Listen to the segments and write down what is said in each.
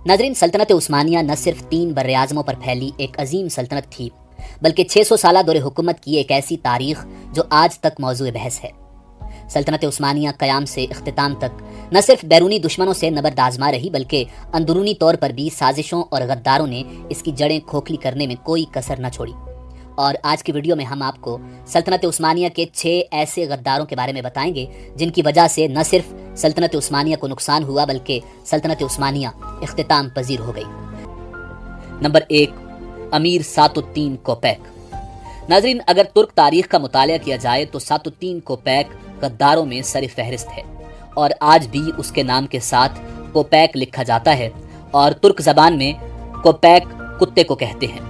ناظرین، سلطنت عثمانیہ نہ صرف 3 براعظموں پر پھیلی ایک عظیم سلطنت تھی، بلکہ 600 سالہ دور حکومت کی ایک ایسی تاریخ جو آج تک موضوع بحث ہے۔ سلطنت عثمانیہ قیام سے اختتام تک نہ صرف بیرونی دشمنوں سے نبرد آزما رہی، بلکہ اندرونی طور پر بھی سازشوں اور غداروں نے اس کی جڑیں کھوکھلی کرنے میں کوئی کسر نہ چھوڑی۔ اور آج کی ویڈیو میں ہم آپ کو سلطنت عثمانیہ کے 6 ایسے غداروں کے بارے میں بتائیں گے جن کی وجہ سے نہ صرف سلطنت عثمانیہ کو نقصان ہوا بلکہ سلطنت عثمانیہ اختتام پذیر ہو گئی۔ نمبر 1، امیر سات الدین کوپیک۔ ناظرین، اگر ترک تاریخ کا مطالعہ کیا جائے تو سات الدین کوپیک غداروں میں سر فہرست ہے، اور آج بھی اس کے نام کے ساتھ کوپیک لکھا جاتا ہے، اور ترک زبان میں کوپیک کتے کو کہتے ہیں۔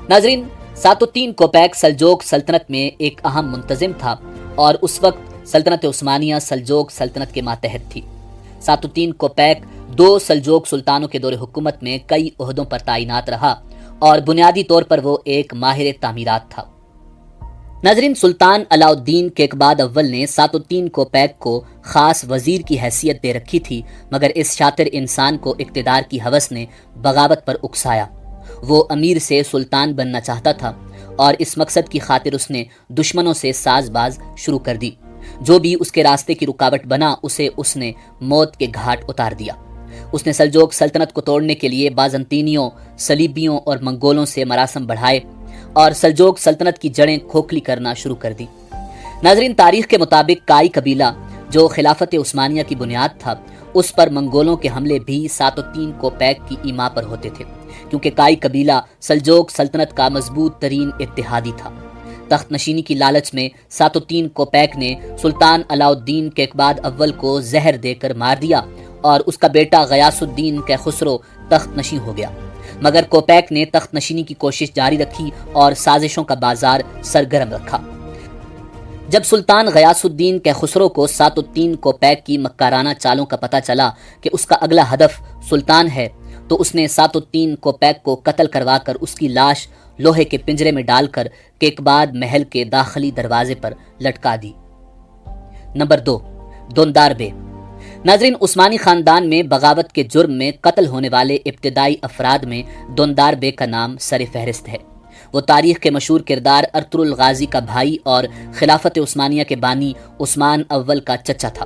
ناظرین، سات الدین کوپیک سلجوق سلطنت میں ایک اہم منتظم تھا، اور اس وقت سلطنت عثمانیہ سلجوق سلطنت کے ماتحت تھی۔ سات الدین کوپیک 2 سلجوق سلطانوں کے دور حکومت میں کئی عہدوں پر تعینات رہا، اور بنیادی طور پر وہ ایک ماہر تعمیرات تھا۔ ناظرین، سلطان علاء الدین کیقباد اول نے سات الدین کوپیک کو خاص وزیر کی حیثیت دے رکھی تھی، مگر اس شاطر انسان کو اقتدار کی ہوس نے بغاوت پر اکسایا۔ وہ امیر سے سلطان بننا چاہتا تھا، اور اس مقصد کی خاطر اس نے دشمنوں سے ساز باز شروع کر دی۔ جو بھی اس کے راستے کی رکاوٹ بنا اسے اس نے موت کے گھاٹ اتار دیا۔ اس نے سلجوق سلطنت کو توڑنے کے لیے بازنطینیوں، صلیبیوں اور منگولوں سے مراسم بڑھائے، اور سلجوق سلطنت کی جڑیں کھوکھلی کرنا شروع کر دی۔ ناظرین، تاریخ کے مطابق کائی قبیلہ جو خلافت عثمانیہ کی بنیاد تھا، اس پر منگولوں کے حملے بھی سات الدین کوپیک کی ایما پر ہوتے تھے، کیونکہ کائی قبیلہ سلجوق سلطنت کا مضبوط ترین اتحادی تھا۔ تخت نشینی کی لالچ میں سات الدین کوپیک نے سلطان علاء الدین کیقباد اول کو زہر دے کر مار دیا، اور اس کا بیٹا غیاث الدین کیخسرو تخت نشین ہو گیا۔ مگر کوپیک نے تخت نشینی کی کوشش جاری رکھی اور سازشوں کا بازار سرگرم رکھا۔ جب سلطان غیاث الدین کیخسرو کو سات الدین کوپیک کی مکارانہ چالوں کا پتہ چلا کہ اس کا اگلا ہدف سلطان ہے، تو اس نے سات الدین کوپیک کو قتل کروا کر اس کی لاش لوہے کے پنجرے میں ڈال کر کیقباد محل کے داخلی دروازے پر لٹکا دی۔ نمبر 2، دوندار بے۔ ناظرین، عثمانی خاندان میں بغاوت کے جرم میں قتل ہونے والے ابتدائی افراد میں دوندار بے کا نام سر فہرست ہے۔ وہ تاریخ کے مشہور کردار ارطغرل الغازی کا بھائی اور خلافت عثمانیہ کے بانی عثمان اول کا چچا تھا۔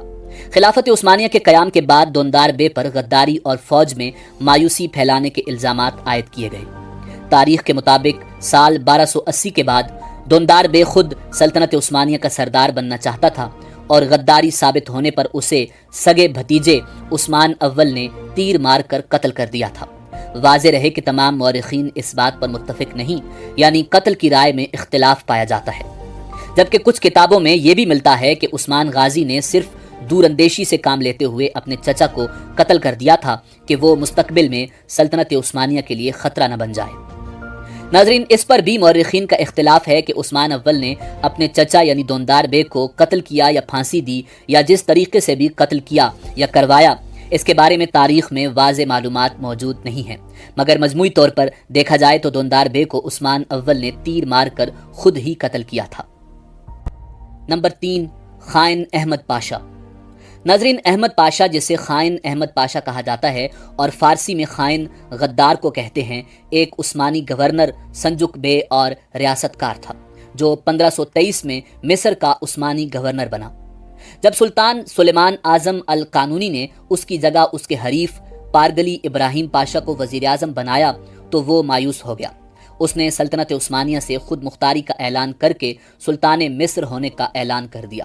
خلافت عثمانیہ کے قیام کے بعد دوندار بے پر غداری اور فوج میں مایوسی پھیلانے کے الزامات عائد کیے گئے۔ تاریخ کے مطابق سال 1280 کے بعد دوندار بے خود سلطنت عثمانیہ کا سردار بننا چاہتا تھا، اور غداری ثابت ہونے پر اسے سگے بھتیجے عثمان اول نے تیر مار کر قتل کر دیا تھا۔ واضح رہے کہ تمام مورخین اس بات پر متفق نہیں، یعنی قتل کی رائے میں اختلاف پایا جاتا ہے، جبکہ کچھ کتابوں میں یہ بھی ملتا ہے کہ عثمان غازی نے صرف دور اندیشی سے کام لیتے ہوئے اپنے چچا کو قتل کر دیا تھا کہ وہ مستقبل میں سلطنت عثمانیہ کے لیے خطرہ نہ بن جائے۔ ناظرین، اس پر بھی مورخین کا اختلاف ہے کہ عثمان اول نے اپنے چچا یعنی دوندار بے کو قتل کیا یا پھانسی دی، یا جس طریقے سے بھی قتل کیا یا کروایا، اس کے بارے میں تاریخ میں واضح معلومات موجود نہیں ہیں، مگر مجموعی طور پر دیکھا جائے تو دوندار بے کو عثمان اول نے تیر مار کر خود ہی قتل کیا تھا۔ نمبر 3، خائن احمد پاشا۔ ناظرین، احمد پاشا، جسے خائن احمد پاشا کہا جاتا ہے اور فارسی میں خائن غدار کو کہتے ہیں، ایک عثمانی گورنر، سلجوق بے اور ریاست کار تھا جو 1523 میں مصر کا عثمانی گورنر بنا۔ جب سلطان سلیمان اعظم القانونی نے اس کی جگہ اس کے حریف پارگلی ابراہیم پاشا کو وزیر اعظم بنایا تو وہ مایوس ہو گیا۔ اس نے سلطنت عثمانیہ سے خود مختاری کا اعلان کر کے سلطان مصر ہونے کا اعلان کر دیا۔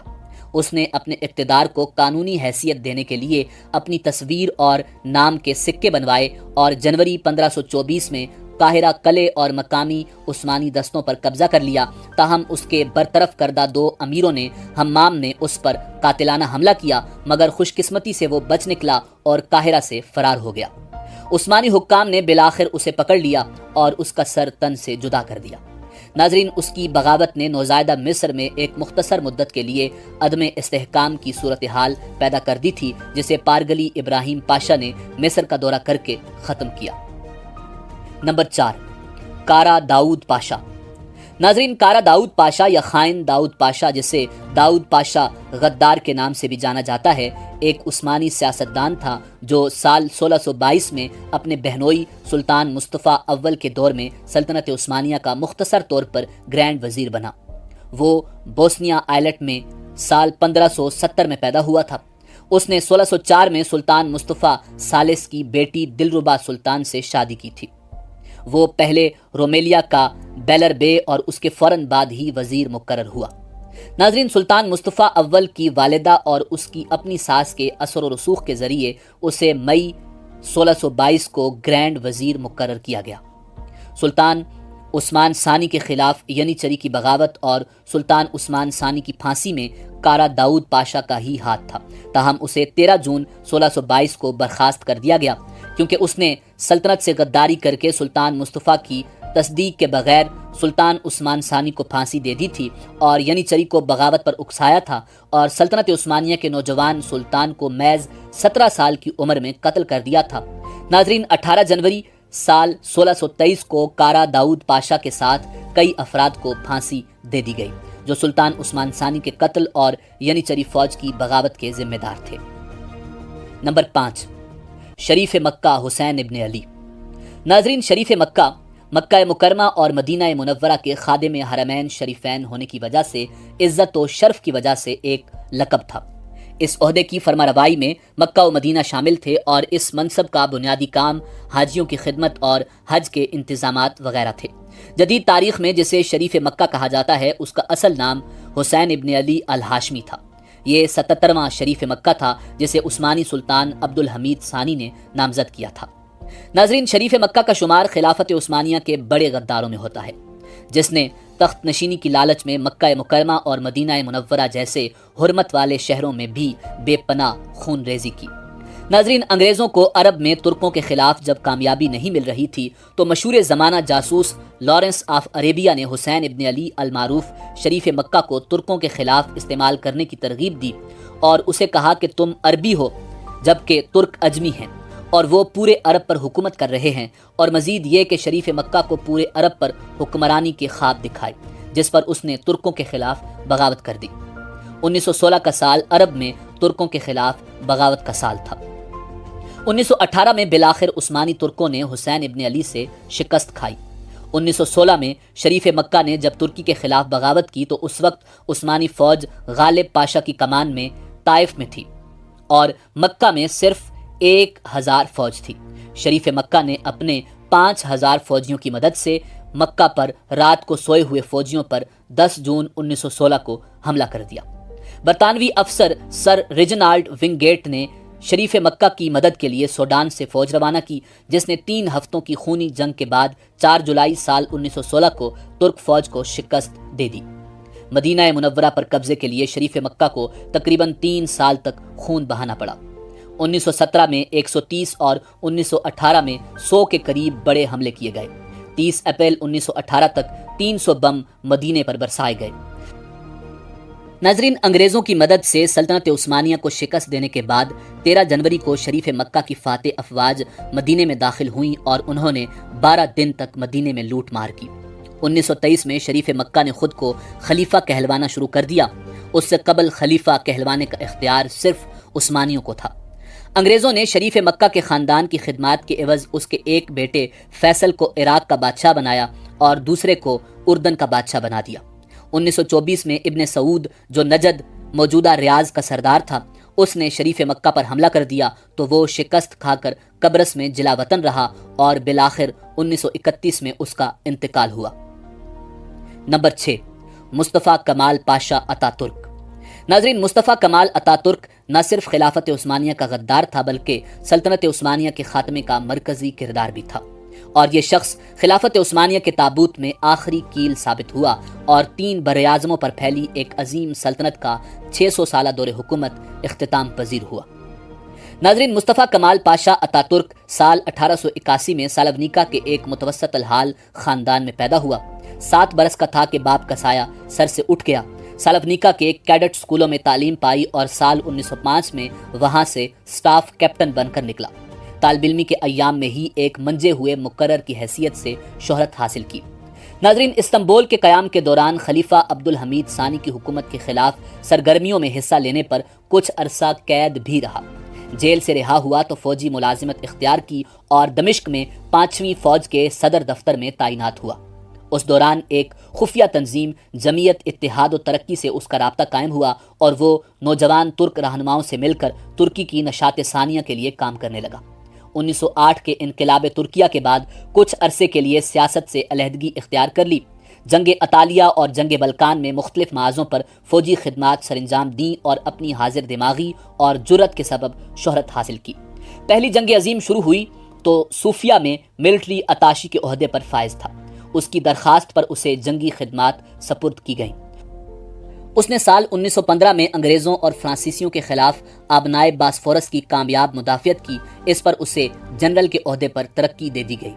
اس نے اپنے اقتدار کو قانونی حیثیت دینے کے لیے اپنی تصویر اور نام کے سکے بنوائے، اور جنوری 1524 میں قاہرہ قلعے اور مقامی عثمانی دستوں پر قبضہ کر لیا۔ تاہم اس کے برطرف کردہ 2 امیروں نے ہمام نے اس پر قاتلانہ حملہ کیا، مگر خوش قسمتی سے وہ بچ نکلا اور قاہرہ سے فرار ہو گیا۔ عثمانی حکام نے بالآخر اسے پکڑ لیا اور اس کا سر تن سے جدا کر دیا۔ ناظرین، اس کی بغاوت نے نوزائیدہ مصر میں ایک مختصر مدت کے لیے عدم استحکام کی صورتحال پیدا کر دی تھی، جسے پارگلی ابراہیم پاشا نے مصر کا دورہ کر کے ختم کیا۔ نمبر 4، کارا داؤد پاشا۔ ناظرین، کارا داؤد پاشا یا خائن داؤد پاشا، جسے داؤد پاشا غدار کے نام سے بھی جانا جاتا ہے، ایک عثمانی سیاستدان تھا جو سال 1622 میں اپنے بہنوئی سلطان مصطفیٰ اول کے دور میں سلطنت عثمانیہ کا مختصر طور پر گرینڈ وزیر بنا۔ وہ بوسنیا آئلٹ میں سال 1570 میں پیدا ہوا تھا۔ اس نے 1604 میں سلطان مصطفیٰ ثالث کی بیٹی دلربا سلطان سے شادی کی تھی۔ وہ پہلے رومیلیا کا بیلر بے اور اس کے فوراً بعد ہی وزیر مقرر ہوا۔ ناظرین، سلطان مصطفیٰ اول کی والدہ اور اس کی اپنی ساس کے اثر و رسوخ کے ذریعے اسے مئی 1622 کو گرینڈ وزیر مقرر کیا گیا۔ سلطان عثمان ثانی کے خلاف ینیچری کی بغاوت اور سلطان عثمان ثانی کی پھانسی میں کارا داؤد پاشا کا ہی ہاتھ تھا، تاہم اسے 13 جون 1622 کو برخاست کر دیا گیا کیونکہ اس نے سلطنت سے غداری کر کے سلطان مصطفیٰ کی تصدیق کے بغیر سلطان عثمان ثانی کو پھانسی دے دی تھی اور ینیچری کو بغاوت پر اکسایا تھا اور سلطنت عثمانیہ کے نوجوان سلطان کو محض 17 سال کی عمر میں قتل کر دیا تھا۔ ناظرین، 18 جنوری سال 1623 کو کارا داؤد پاشا کے ساتھ کئی افراد کو پھانسی دے دی گئی جو سلطان عثمان ثانی کے قتل اور ینیچری فوج کی بغاوت کے ذمہ دار تھے۔ نمبر 5، شریف مکہ حسین ابن علی۔ ناظرین، شریف مکہ مکہ مکرمہ اور مدینہ منورہ کے خادم حرمین شریفین ہونے کی وجہ سے عزت و شرف کی وجہ سے ایک لقب تھا۔ اس عہدے کی فرما روائی میں مکہ و مدینہ شامل تھے اور اس منصب کا بنیادی کام حاجیوں کی خدمت اور حج کے انتظامات وغیرہ تھے۔ جدید تاریخ میں جسے شریف مکہ کہا جاتا ہے، اس کا اصل نام حسین ابن علی الہاشمی تھا۔ یہ 77واں شریف مکہ تھا جسے عثمانی سلطان عبد الحمید ثانی نے نامزد کیا تھا۔ ناظرین، شریف مکہ کا شمار خلافت عثمانیہ کے بڑے غداروں میں ہوتا ہے، جس نے تخت نشینی کی لالچ میں مکہ مکرمہ اور مدینہ منورہ جیسے حرمت والے شہروں میں بھی بے پناہ خون ریزی کی۔ ناظرین، انگریزوں کو عرب میں ترکوں کے خلاف جب کامیابی نہیں مل رہی تھی تو مشہور زمانہ جاسوس لارنس آف عربیہ نے حسین ابن علی المعروف شریف مکہ کو ترکوں کے خلاف استعمال کرنے کی ترغیب دی اور اسے کہا کہ تم عربی ہو جبکہ ترک اجمی ہیں اور وہ پورے عرب پر حکومت کر رہے ہیں، اور مزید یہ کہ شریف مکہ کو پورے عرب پر حکمرانی کے خواب دکھائے، جس پر اس نے ترکوں کے خلاف بغاوت کر دی۔ 1916 کا سال عرب میں ترکوں کے خلاف بغاوت کا سال تھا۔ 1918 میں بالآخر عثمانی ترکوں نے حسین ابن علی سے شکست کھائی۔ 1916 میں شریف مکہ نے جب ترکی کے خلاف بغاوت کی تو اس وقت عثمانی فوج غالب پاشا کی کمان میں طائف میں تھی اور مکہ میں صرف 1000 فوج تھی۔ شریف مکہ نے اپنے 5000 فوجیوں کی مدد سے مکہ پر رات کو سوئے ہوئے فوجیوں پر 10 جون 1916 کو حملہ کر دیا۔ برطانوی افسر سر ریجنالڈ ونگیٹ نے شریف مکہ کی مدد کے لیے سوڈان سے فوج روانہ کی، جس نے 3 ہفتوں کی خونی جنگ کے بعد 4 جولائی سال 1916 کو ترک فوج کو شکست دے دی۔ مدینہ منورہ پر قبضے کے لیے شریف مکہ کو تقریباً 3 سال تک خون بہانا پڑا۔ 1917 میں 130 اور 1918 میں 100 کے قریب بڑے حملے کیے گئے۔ 30 اپریل 1918 تک 300 بم مدینے پر برسائے گئے۔ ناظرین، انگریزوں کی مدد سے سلطنت عثمانیہ کو شکست دینے کے بعد 13 جنوری کو شریف مکہ کی فاتح افواج مدینے میں داخل ہوئیں اور انہوں نے 12 دن تک مدینے میں لوٹ مار کی۔ 1923 میں شریف مکہ نے خود کو خلیفہ کہلوانا شروع کر دیا۔ اس سے قبل خلیفہ کہلوانے کا اختیار صرف عثمانیوں کو تھا۔ انگریزوں نے شریف مکہ کے خاندان کی خدمات کے عوض اس کے ایک بیٹے فیصل کو عراق کا بادشاہ بنایا اور دوسرے کو اردن کا بادشاہ بنا دیا۔ 1924 میں ابن سعود جو نجد موجودہ ریاض کا سردار تھا، اس نے شریف مکہ پر حملہ کر دیا تو وہ شکست کھا کر قبرص میں جلا وطن رہا اور بالآخر 1931 میں اس کا انتقال ہوا۔ نمبر 6، مصطفیٰ کمال پاشا اتا ترک۔ ناظرین، مصطفیٰ کمال اتا ترک نہ صرف خلافت عثمانیہ کا غدار تھا بلکہ سلطنت عثمانیہ کے خاتمے کا مرکزی کردار بھی تھا، اور یہ شخص خلافت عثمانیہ کے تابوت میں آخری کیل ثابت ہوا اور 3 براعظموں پر پھیلی ایک عظیم سلطنت کا 600 سالہ دور حکومت اختتام پذیر ہوا۔ ناظرین، مصطفیٰ کمال پاشا اتا ترک سال 1881 میں سالونیکا کے ایک متوسط الحال خاندان میں پیدا ہوا۔ 7 برس کا تھا کہ باپ کا سایہ سر سے اٹھ گیا۔ سالونیکا کے کیڈٹ سکولوں میں تعلیم پائی اور سال 1905 میں وہاں سے سٹاف کیپٹن بن کر نکلا۔ طالب علمی کے ایام میں ہی ایک منجے ہوئے مقرر کی حیثیت سے شہرت حاصل کی۔ ناظرین، استنبول کے قیام کے دوران خلیفہ عبد الحمید ثانی کی حکومت کے خلاف سرگرمیوں میں حصہ لینے پر کچھ عرصہ قید بھی رہا۔ جیل سے رہا ہوا تو فوجی ملازمت اختیار کی اور دمشق میں 5ویں فوج کے صدر دفتر میں تعینات ہوا۔ اس دوران ایک خفیہ تنظیم جمعیت اتحاد و ترقی سے اس کا رابطہ قائم ہوا اور وہ نوجوان ترک رہنماؤں سے مل کر ترکی کی نشاط ثانیہ کے لیے کام کرنے لگا۔ 1908 کے انقلاب ترکیہ کے بعد کچھ عرصے کے لیے سیاست سے علیحدگی اختیار کر لی۔ جنگ اطالیہ اور جنگ بلکان میں مختلف محاذوں پر فوجی خدمات سر انجام دیں اور اپنی حاضر دماغی اور جرأت کے سبب شہرت حاصل کی۔ پہلی جنگ عظیم شروع ہوئی تو صوفیہ میں ملٹری اتاشی کے عہدے پر فائز تھا۔ اس کی درخواست پر اسے جنگی خدمات سپرد کی گئیں۔ اس نے سال 1915 میں انگریزوں اور فرانسیسیوں کے خلاف آبنائے باسفورس کی کامیاب مدافعت کی۔ اس پر اسے جنرل کے عہدے پر ترقی دے دی گئی۔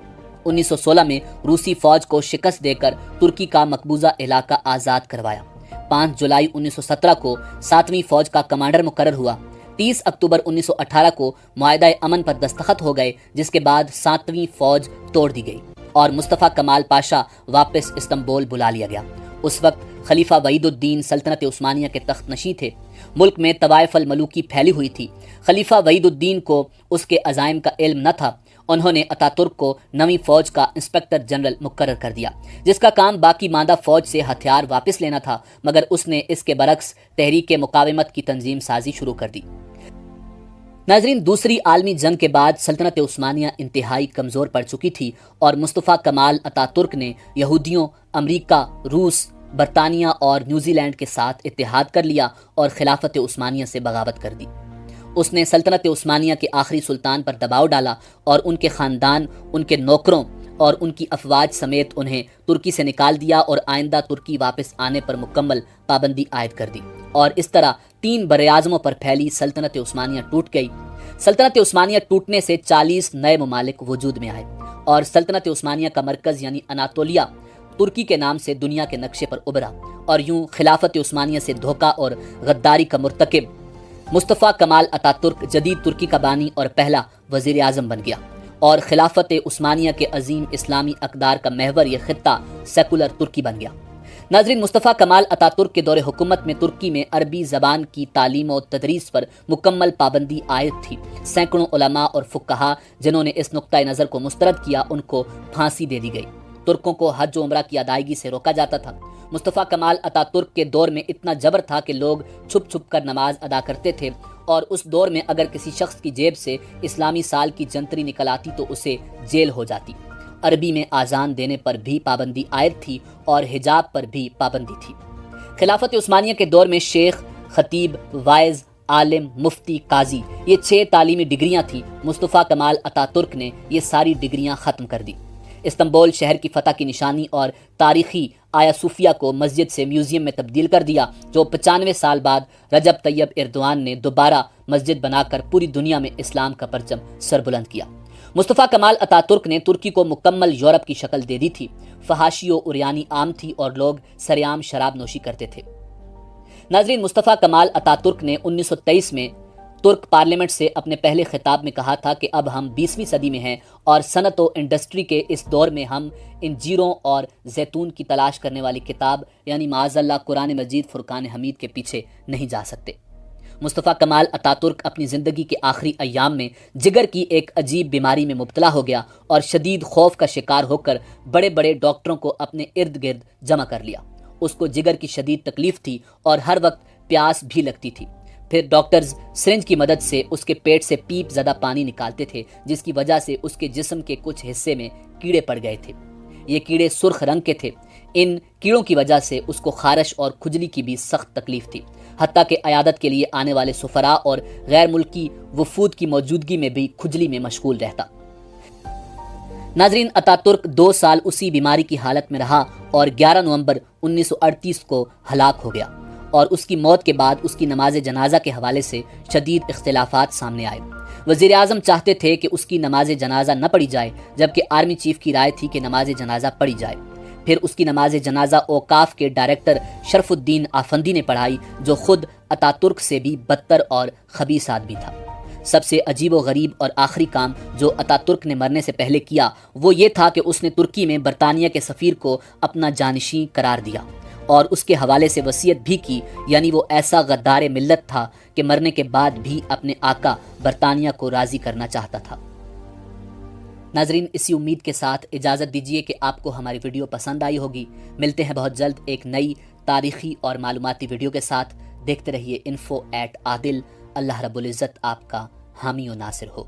1916 میں روسی فوج کو شکست دے کر ترکی کا مقبوضہ علاقہ آزاد کروایا۔ 5 جولائی 1917 کو 7ویں فوج کا کمانڈر مقرر ہوا۔ 30 اکتوبر 1918 کو معاہدہ امن پر دستخط ہو گئے، جس کے بعد 7ویں فوج توڑ دی گئی اور مصطفیٰ کمال پاشا واپس استنبول بلا لیا گیا۔ اس وقت خلیفہ وحید الدین سلطنت عثمانیہ کے تخت نشین تھے۔ ملک میں طوائف الملوکی پھیلی ہوئی تھی۔ خلیفہ وحید الدین کو اس کے عزائم کا علم نہ تھا۔ انہوں نے اتاترک کو 9ویں فوج کا انسپکٹر جنرل مقرر کر دیا، جس کا کام باقی ماندہ فوج سے ہتھیار واپس لینا تھا، مگر اس نے اس کے برعکس تحریک مقاومت کی تنظیم سازی شروع کر دی۔ ناظرین، دوسری عالمی جنگ کے بعد سلطنت عثمانیہ انتہائی کمزور پڑ چکی تھی اور مصطفیٰ کمال اتاترک نے یہودیوں، امریکہ، روس، برطانیہ اور نیوزی لینڈ کے ساتھ اتحاد کر لیا اور خلافت عثمانیہ سے بغاوت کر دی۔ اس نے سلطنت عثمانیہ کے آخری سلطان پر دباؤ ڈالا اور ان کے خاندان، ان کے نوکروں اور ان کی افواج سمیت انہیں ترکی سے نکال دیا اور آئندہ ترکی واپس آنے پر مکمل پابندی عائد کر دی، اور اس طرح 3 براعظموں پر پھیلی سلطنت عثمانیہ ٹوٹ گئی۔ سلطنت عثمانیہ ٹوٹنے سے 40 نئے ممالک وجود میں آئے اور سلطنت عثمانیہ کا مرکز یعنی اناطولیہ ترکی کے نام سے دنیا کے نقشے پر ابھرا، اور یوں خلافت عثمانیہ سے دھوکہ اور غداری کا مرتکب مصطفیٰ کمال اتاترک جدید ترکی کا بانی اور پہلا وزیر اعظم بن گیا، اور خلافت عثمانیہ کے عظیم اسلامی اقدار کا محور یہ خطہ سیکولر ترکی بن گیا۔ ناظرین، مصطفیٰ کمال اتاترک کے دور حکومت میں ترکی میں عربی زبان کی تعلیم و تدریس پر مکمل پابندی عائد تھی۔ سینکڑوں علماء اور فقہا جنہوں نے اس نقطۂ نظر کو مسترد کیا، ان کو پھانسی دے دی گئی۔ ترکوں کو حج و عمرہ کی ادائیگی سے روکا جاتا تھا۔ مصطفیٰ کمال اتاترک کے دور میں اتنا جبر تھا کہ لوگ چھپ چھپ کر نماز ادا کرتے تھے، اور اس دور میں اگر کسی شخص کی جیب سے اسلامی سال کی جنتری نکل آتی تو اسے جیل ہو جاتی۔ عربی میں آذان دینے پر بھی پابندی عائد تھی اور حجاب پر بھی پابندی تھی۔ خلافت عثمانیہ کے دور میں شیخ، خطیب، واعظ، عالم، مفتی، قاضی، یہ 6 تعلیمی ڈگریاں تھیں۔ مصطفیٰ کمال اتاترک نے یہ ساری ڈگریاں ختم کر دی۔ استنبول شہر کی فتح کی نشانی اور تاریخی آیا صوفیہ کو مسجد سے میوزیم میں تبدیل کر دیا، جو 95 سال بعد رجب طیب ایردوان نے دوبارہ مسجد بنا کر پوری دنیا میں اسلام کا پرچم سربلند کیا۔ مصطفیٰ کمال اتاترک نے ترکی کو مکمل یورپ کی شکل دے دی تھی۔ فحاشی و عریانی عام تھی اور لوگ سرعام شراب نوشی کرتے تھے۔ ناظرین، مصطفیٰ کمال اتاترک نے 1923 میں ترک پارلیمنٹ سے اپنے پہلے خطاب میں کہا تھا کہ اب ہم 20ویں صدی میں ہیں اور صنعت و انڈسٹری کے اس دور میں ہم انجیروں اور زیتون کی تلاش کرنے والی کتاب یعنی معاذ اللہ قرآن مجید فرقان حمید کے پیچھے نہیں جا سکتے۔ مصطفیٰ کمال اتاترک اپنی زندگی کے آخری ایام میں جگر کی ایک عجیب بیماری میں مبتلا ہو گیا اور شدید خوف کا شکار ہو کر بڑے بڑے ڈاکٹروں کو اپنے ارد گرد جمع کر لیا۔ اس کو جگر کی شدید تکلیف تھی اور ہر وقت پیاس بھی لگتی تھی۔ پھر ڈاکٹرز سرنج کی مدد سے اس کے پیٹ سے پیپ زدہ پانی نکالتے تھے، جس کی وجہ سے اس کے جسم کے کچھ حصے میں کیڑے پڑ گئے تھے۔ یہ کیڑے سرخ رنگ کے تھے۔ ان کیڑوں کی وجہ سے اس کو خارش اور کھجلی کی بھی سخت تکلیف تھی، حتیٰ کہ عیادت کے لیے آنے والے سفراء اور غیر ملکی وفود کی موجودگی میں بھی کھجلی میں مشغول رہتا۔ ناظرین، اتاترک 2 سال اسی بیماری کی حالت میں رہا اور 11 نومبر 1938 کو ہلاک ہو گیا، اور اس کی موت کے بعد اس کی نماز جنازہ کے حوالے سے شدید اختلافات سامنے آئے۔ وزیر اعظم چاہتے تھے کہ اس کی نماز جنازہ نہ پڑھی جائے، جبکہ آرمی چیف کی رائے تھی کہ نماز جنازہ پڑھی جائے۔ پھر اس کی نماز جنازہ اوقاف کے ڈائریکٹر شرف الدین آفندی نے پڑھائی، جو خود اتاترک سے بھی بدتر اور خبیث آدمی تھا۔ سب سے عجیب و غریب اور آخری کام جو اتا ترک نے مرنے سے پہلے کیا وہ یہ تھا کہ اس نے ترکی میں برطانیہ کے سفیر کو اپنا جانشین قرار دیا اور اس کے حوالے سے وصیت بھی کی، یعنی وہ ایسا غدار ملت تھا کہ مرنے کے بعد بھی اپنے آقا برطانیہ کو راضی کرنا چاہتا تھا۔ ناظرین، اسی امید کے ساتھ اجازت دیجیے کہ آپ کو ہماری ویڈیو پسند آئی ہوگی۔ ملتے ہیں بہت جلد ایک نئی تاریخی اور معلوماتی ویڈیو کے ساتھ۔ دیکھتے رہیے info@adil۔ اللہ رب العزت آپ کا حامی و ناصر ہو۔